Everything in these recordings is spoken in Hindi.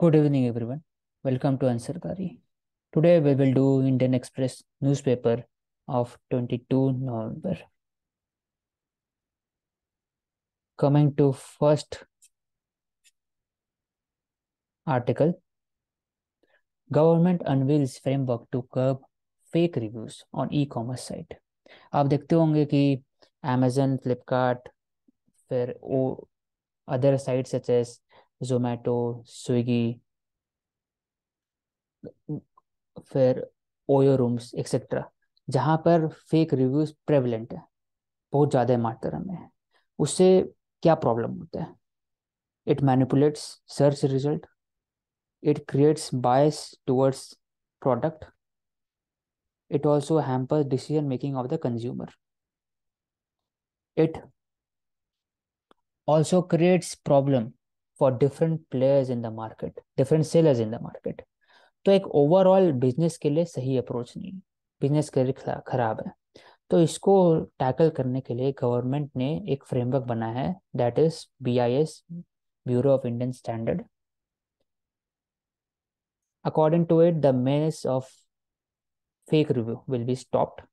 Good evening, everyone. Welcome to Ansarkari. Today we will do Indian Express newspaper of 22 November. Coming to first article, government unveils framework to curb fake reviews on e-commerce site. आप देखते होंगे कि Amazon, Flipkart, फिर or other site such as Zomato, Swiggy, फिर ओयो रूम्स एक्सेट्रा, जहाँ पर फेक रिव्यूज प्रेवलेंट है, बहुत ज़्यादा मात्रा में है। उससे क्या प्रॉब्लम होता है? It manipulates search result, it creates bias towards product, it also hampers decision making of the consumer, it also creates problem for different players in the market, different sellers in the market. तो एक ओवरऑल बिजनेस के लिए सही अप्रोच नहीं है, बिजनेस के लिए खराब है। तो इसको टैकल करने के लिए गवर्नमेंट ने एक फ्रेमवर्क बनाया है, that is BIS, bureau of Indian standard. According to it, the menace of fake review will be stopped.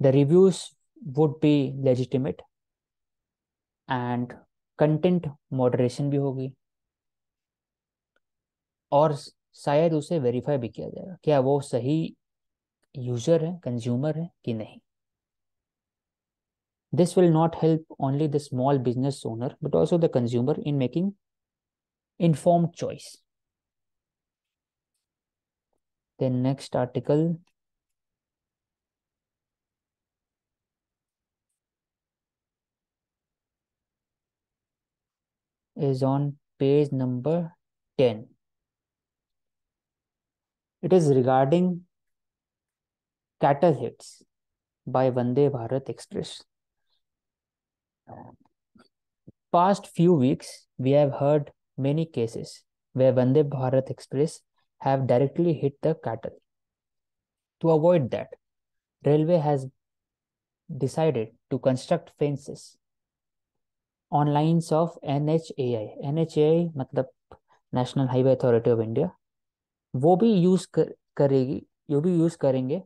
The reviews would be legitimate and content moderation भी होगी, और शायद उसे वेरीफाई भी किया जाएगा क्या वो सही यूजर है, कंज्यूमर है कि नहीं। This will not help only the small business owner but also the consumer in making informed choice. The next article is on page number 10. It is regarding cattle hits by Vande Bharat Express. Past few weeks, we have heard many cases where Vande Bharat Express have directly hit the cattle. To avoid that, Railway has decided to construct fences on lines of NHAI. NHAI मतलब national highway authority of India. वो भी करेगी, वो भी यूज करेंगे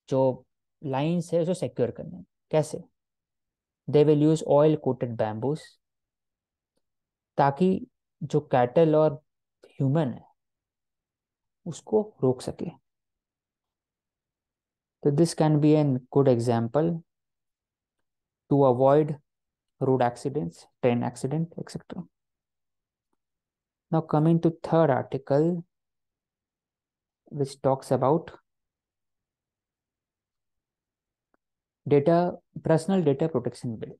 जो लाइन्स है उसे सिक्योर करने में। कैसे? They will use oil coated bamboos, ताकि जो कैटल और ह्यूमन है उसको रोक सके। तो this can be an good example to avoid road accidents, train accident, etc. Now coming to third article, which talks about data, personal data protection bill.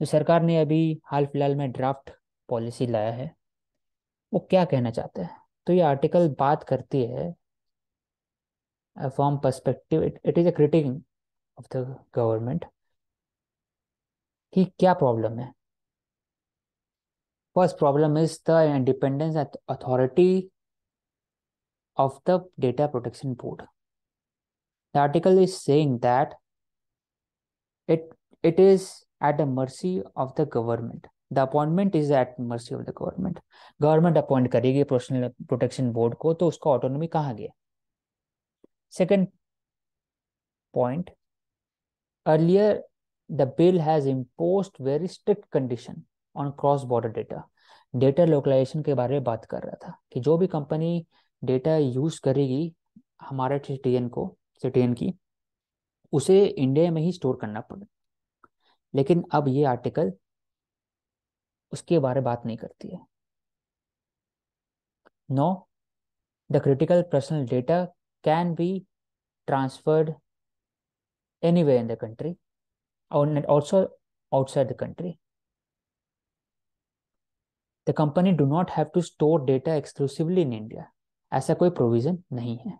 जो सरकार ने अभी हाल फिलहाल में ड्राफ्ट पॉलिसी लाया है, वो क्या कहना चाहता है? तो ये आर्टिकल बात करती है from perspective, it is a critic of the government कि क्या प्रॉब्लम है। First problem is the independence authority of the data protection board. The article is saying that it it is at the mercy of the government. The appointment is at mercy of the government. Government appoint करेगी पर्सनल प्रोटेक्शन बोर्ड को, तो उसका ऑटोनॉमी कहाँ गया? Second point, earlier the bill has imposed very strict condition on cross border data. Data localisation के बारे में बात कर रहा था कि जो भी कंपनी डेटा यूज करेगी हमारे सिटीजन की, उसे इंडिया में ही स्टोर करना पड़े। लेकिन अब ये आर्टिकल उसके बारे में बात नहीं करती है। No, the critical personal data can be transferred anywhere in the country और also outside the country. The company do not have to store data exclusively in India, ऐसा कोई प्रोविजन नहीं है।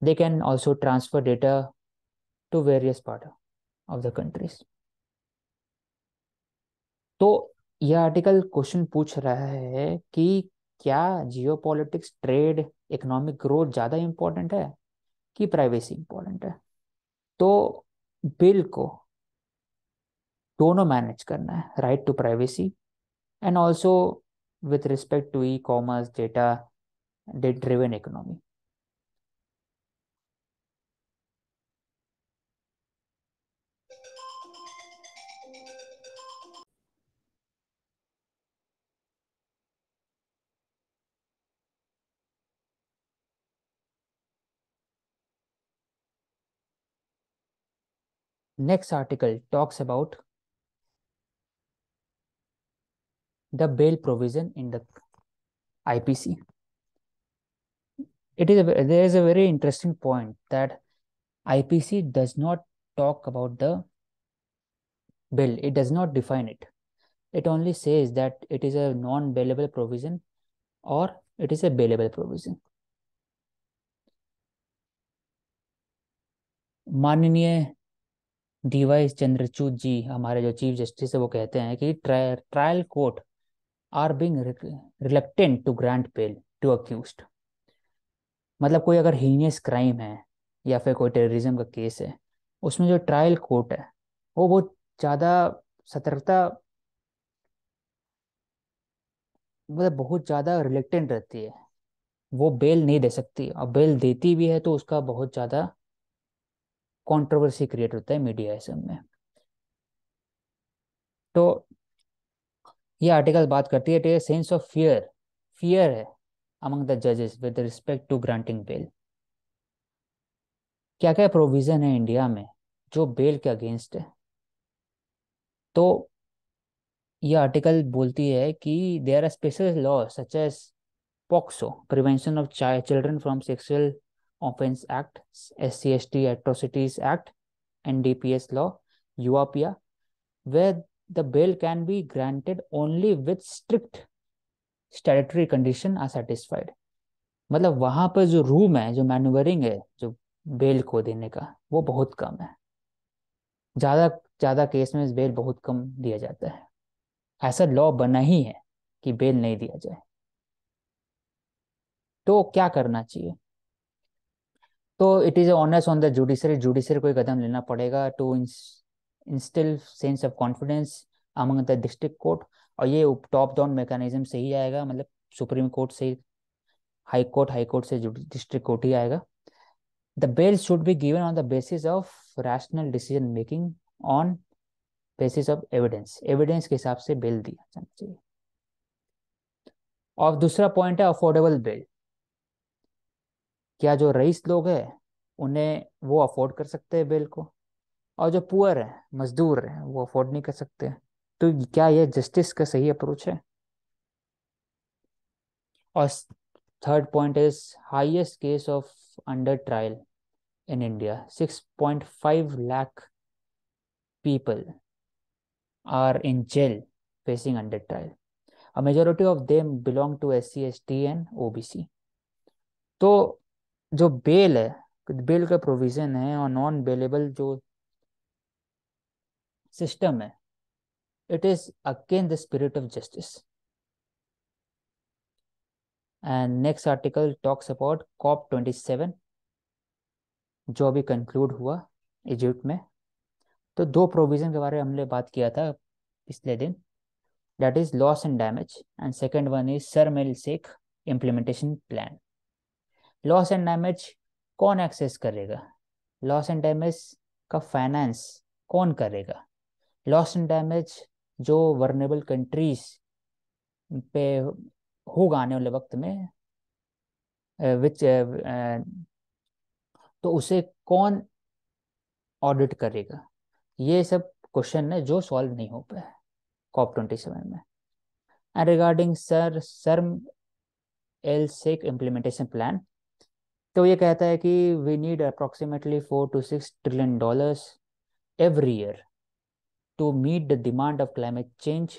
They can also transfer data to various part of the countries. तो यह आर्टिकल क्वेश्चन पूछ रहा है कि क्या जियोपॉलिटिक्स, ट्रेड, इकोनॉमिक ग्रोथ ज़्यादा इंपॉर्टेंट है कि प्राइवेसी इंपॉर्टेंट है? तो बिल को दोनों मैनेज करना है, right to privacy and also with respect to e-commerce data driven economy. Next article talks about the bail provision in the IPC. There is a very interesting point that IPC does not talk about the bill. It does not define it. It only says that it is a non-bailable provision or it is a bailable provision. माननीय डीवाई चंद्रचूड जी, हमारे जो चीफ जस्टिस है, वो कहते हैं कि trial court are being reluctant to grant bail to accused. मतलब कोई अगर हीनियस क्राइम है या फिर कोई टेररिज्म का केस है, उसमें जो ट्रायल कोर्ट है वो बहुत ज़्यादा सतर्कता, मतलब बहुत ज़्यादा रिलेक्टेंट रहती है। वो बेल नहीं दे सकती, और बेल देती भी है तो उसका बहुत ज़्यादा कंट्रोवर्सी क्रिएट होता है मीडिया ऐसे में। तो ये आर्टिकल बात करती है take sense of fear, fear है अमंग द जजेस with respect to granting bail. क्या क्या प्रोविजन है इंडिया में जो बेल के अगेंस्ट है? तो ये आर्टिकल बोलती है कि there are special law such as POCSO, prevention of children from sexual offence act, SC/ST atrocities act, NDPS law, UAPIA, where the bail can be granted only with strict statutory condition are satisfied। मतलब वहां पर जो रूम है, जो मैन्युवरिंग है, जो बेल को देने का, वो बहुत कम है। ज्यादा ज्यादा केस में बेल बहुत कम दिया जाता है। ऐसा लॉ बना ही है कि बेल नहीं दिया जाए। तो क्या करना चाहिए? तो it is onus on the judiciary, judiciary को कदम लेना पड़ेगा to instil sense of confidence among the district court. और ये टॉप डाउन मैकेनिज्म से ही आएगा, मतलब सुप्रीम कोर्ट से, हाई कोर्ट से डिस्ट्रिक्ट कोर्ट ही आएगा। The bail should be given on the basis of rational decision making, on basis of evidence, evidence के हिसाब से बेल दिया जाना चाहिए। और दूसरा पॉइंट है अफोर्डेबल बेल। क्या जो रईस लोग हैं उन्हें वो अफोर्ड कर सकते हैं बेल को, और जो पुअर है, मजदूर है, वो अफोर्ड नहीं कर सकते? तो क्या ये जस्टिस का सही अप्रोच है? और third point is highest case of under trial in India, 6.5 lakh people are in jail facing under trial. A majority of them belong to SC/ST and OBC। तो जो बेल है, बेल का प्रोविजन है और नॉन बेलेबल जो सिस्टम है, it is against the spirit of justice. And next article talks about COP27 जो अभी कंक्लूड हुआ इजिप्ट में। तो दो प्रोविजन के बारे में हमने बात किया था पिछले दिन, that is loss and damage, and second one is Sharm El Sheikh implementation plan. Loss and damage कौन एक्सेस करेगा? लॉस एंड डैमेज का फाइनेंस कौन करेगा? लॉस एंड डैमेज जो वर्नेबल कंट्रीज पे होगा आने वाले वक्त में, विच तो उसे कौन ऑडिट करेगा? ये सब क्वेश्चन है जो सॉल्व नहीं हो पाए COP27 में। एंड रिगार्डिंग शर्म एल शेख इम्प्लीमेंटेशन प्लान, तो ये कहता है कि we need approximately $4 to $6 trillion every year to meet the demand of climate change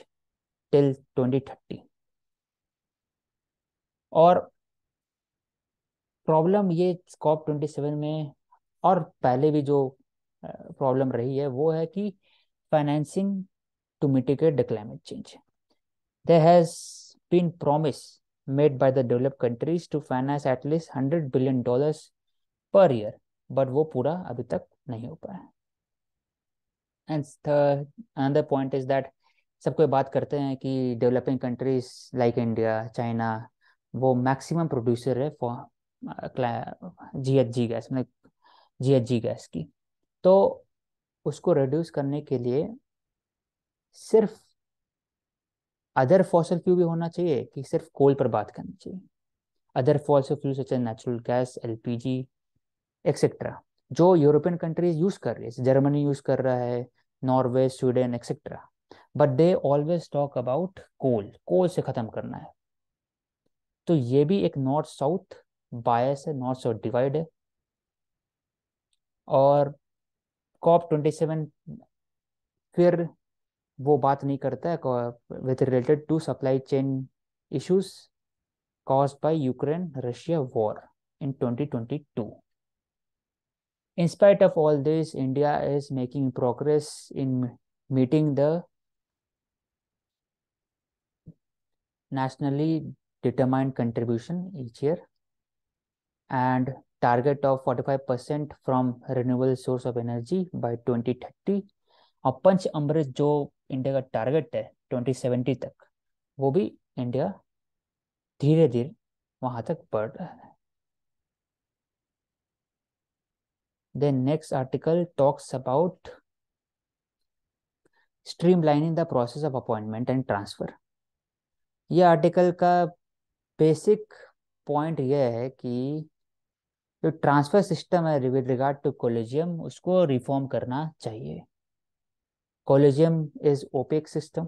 till 2030। और प्रॉब्लम ये COP27 में और पहले भी जो प्रॉब्लम रही है वो है कि financing to mitigate the climate change. There has been promise made by the developed countries to finance at least $100 billion per year, but वो पूरा अभी तक नहीं हो पाया। And the another point is that सब कोई बात करते हैं कि developing countries like India, China, वो मैक्सिमम प्रोड्यूसर है फॉर जीएचजी गैस, मतलब जीएचजी गैस की। तो उसको रिड्यूस करने के लिए सिर्फ अदर फॉसल फ्यूल भी होना चाहिए कि सिर्फ कोल पर बात करनी चाहिए? Other fossil fuel such as natural gas, LPG, etcetera, जो यूरोपियन कंट्रीज यूज कर रही है, जर्मनी यूज कर रहा है, Norway, Sweden, etcetera, but they always talk about coal, coal से खत्म करना है। तो ये भी एक नॉर्थ साउथ बायस है, नॉर्थ साउथ डिवाइड है। और COP27 फिर वो बात नहीं करता है with related to supply chain issues caused by Ukraine-Russia war in 2022. In spite of all this, India is making progress in meeting the nationally determined contribution each year and target of 45% from renewable source of energy by 2030. और पंच अमृत जो इंडिया का टारगेट है 2070 तक, वो भी इंडिया धीरे धीरे वहां तक बढ़ रहा है। Then next article talks about streamlining the process of appointment and transfer. ये आर्टिकल का बेसिक पॉइंट यह है कि जो ट्रांसफर सिस्टम है विद रिगार्ड टू कॉलेजियम, उसको रिफॉर्म करना चाहिए। कॉलेजियम इज ओपेक सिस्टम,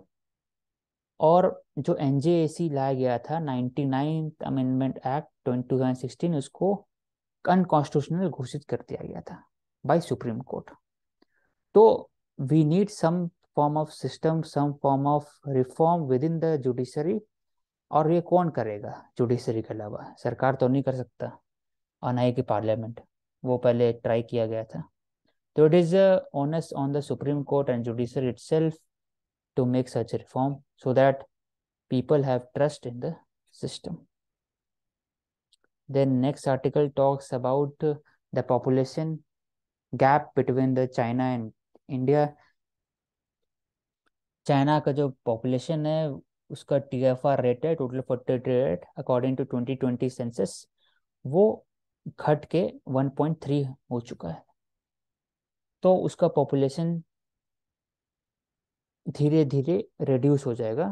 और जो एनजेएसी लाया गया था 99th अमेंडमेंट एक्ट 2016, उसको अनकॉन्स्टिट्यूशनल घोषित कर दिया गया था बाय सुप्रीम कोर्ट। तो we need some form of system, some form of reform within the judiciary. और ये कौन करेगा जुडिशरी के अलावा? सरकार तो नहीं कर सकता, और ना ही कि पार्लियामेंट, वो पहले ट्राई किया गया था। तो it is onus on the Supreme Court and judiciary itself to make such a reform so that people have trust in the system. Then next article talks about the population gap between the China and India. China का जो पॉपुलेशन है उसका टीएफआर रेट है, total fertility rate, according to 2020 census, वो घट के 1.3 हो चुका है। तो उसका पॉपुलेशन धीरे धीरे रिड्यूस हो जाएगा।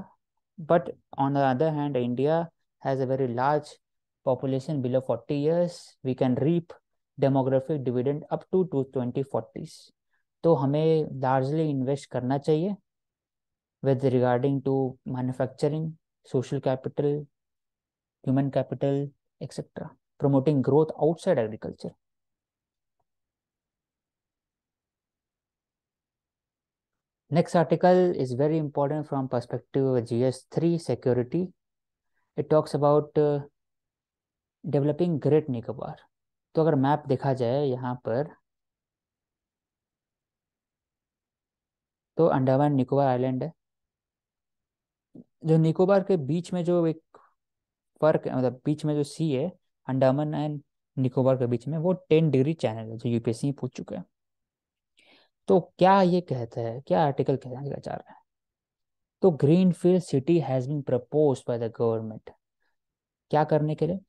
But on the other hand, India has a very large population below 40 years, we can reap demographic dividend up to 2040। तो हमें लार्जली इन्वेस्ट करना चाहिए with regarding to manufacturing, social capital, human capital, etc., promoting growth outside agriculture. Next article is very important from perspective of GS3 security. It talks about developing Great Nicobar. तो अगर मैप देखा जाए यहाँ पर, तो अंडमान निकोबार आइलैंड है। जो निकोबार के बीच में जो एक फर्क है, मतलब बीच में जो सी है अंडमान एंड निकोबार के बीच में, वो 10 डिग्री चैनल है, जो यूपीएससी पूछ चुका है। तो क्या ये कहता है, क्या आर्टिकल कहना चाह रहा है? तो greenfield city has been proposed by the government. क्या करने के लिए?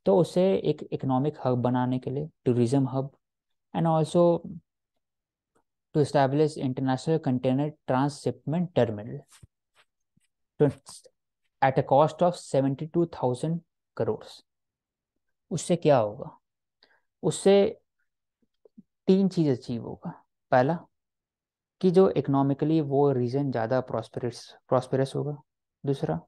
तो उसे एक इकोनॉमिक हब बनाने के लिए, tourism hub, and also to establish international container transshipment terminal at a cost of 72,000 crore. उससे क्या होगा? उससे तीन चीज अचीव होगा। पहला, कि जो इकोनॉमिकली वो रीजन ज़्यादा प्रॉस्पेरस होगा। दूसरा,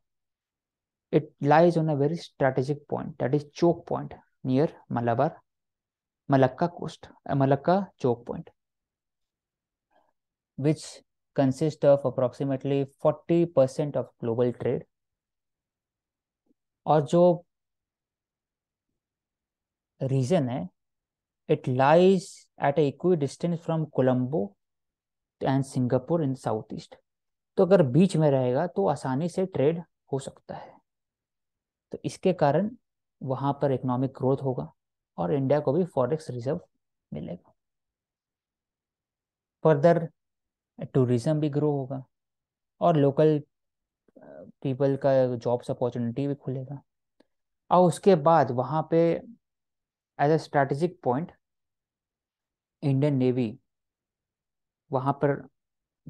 it lies on a very strategic point, that is choke point near Malabar, Malacca coast, Malacca choke point, which consists of approximately 40% of global trade। और जो रीजन है, it lies at a equidistance from Colombo and Singapore in south east. तो अगर बीच में रहेगा तो आसानी से ट्रेड हो सकता है। तो इसके कारण वहां पर इकोनॉमिक ग्रोथ होगा और इंडिया को भी फॉरेक्स रिजर्व मिलेगा। फर्दर टूरिज्म भी ग्रो होगा। और लोकल पीपल का जॉब्स अपॉर्चुनिटी भी खुलेगा। और उसके बाद वहाँ पे as a strategic point Indian navy वहाँ पर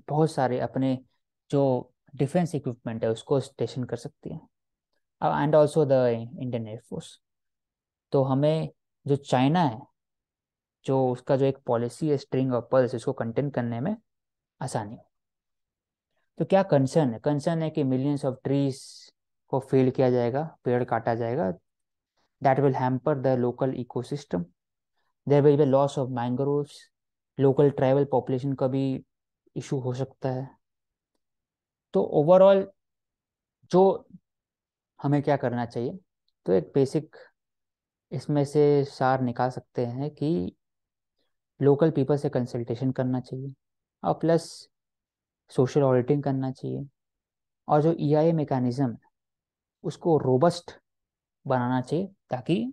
बहुत सारे अपने जो डिफेंस इक्विपमेंट है उसको स्टेशन कर सकती है, and also the Indian air force. तो हमें जो चाइना है, जो उसका जो एक पॉलिसी है स्ट्रिंग ऑफ पर्ल्स, इसको कंटेन करने में आसानी हो। तो क्या कंसर्न है? कंसर्न है कि मिलियंस ऑफ ट्रीज को फेल किया जाएगा, पेड़ काटा जाएगा, that will hamper the local ecosystem, there will be loss of mangroves, local tribal population का भी इशू हो सकता है। तो ओवरऑल जो हमें क्या करना चाहिए, तो एक बेसिक इसमें से सार निकाल सकते हैं कि लोकल पीपल से कंसल्टेशन करना चाहिए, और प्लस सोशल ऑडिटिंग करना चाहिए, और जो ईआईए मैकेनिज्म है उसको रोबस्ट बनाना चाहिए, ताकि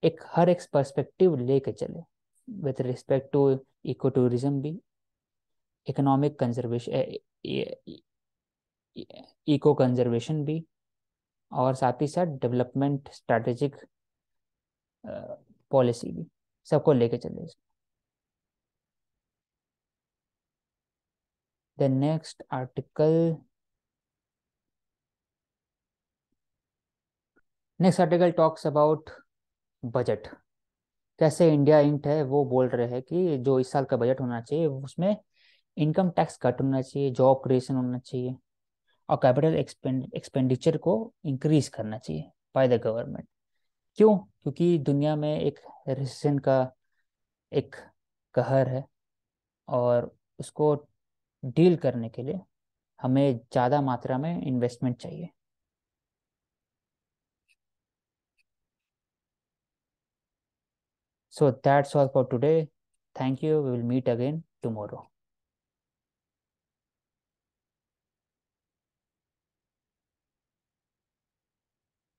एक हर एक पर्सपेक्टिव लेके चले, with respect to eco tourism भी, इकोनॉमिक कंजर्वेशन, इको कंजर्वेशन भी, और साथ ही साथ डेवलपमेंट स्ट्रैटेजिक पॉलिसी भी, सबको लेके चले। The next article, talks about budget. कैसे इंडिया इंट है वो बोल रहे हैं कि जो इस साल का बजट होना चाहिए उसमें इनकम टैक्स कट होना चाहिए, जॉब क्रिएशन होना चाहिए, और कैपिटल एक्सपेंडिचर को इंक्रीज करना चाहिए बाय द गवर्नमेंट। क्यों? क्योंकि दुनिया में एक रिसेशन का एक कहर है, और उसको डील करने के लिए हमें ज़्यादा मात्रा में इन्वेस्टमेंट चाहिए। So that's all for today. Thank you, we will meet again tomorrow.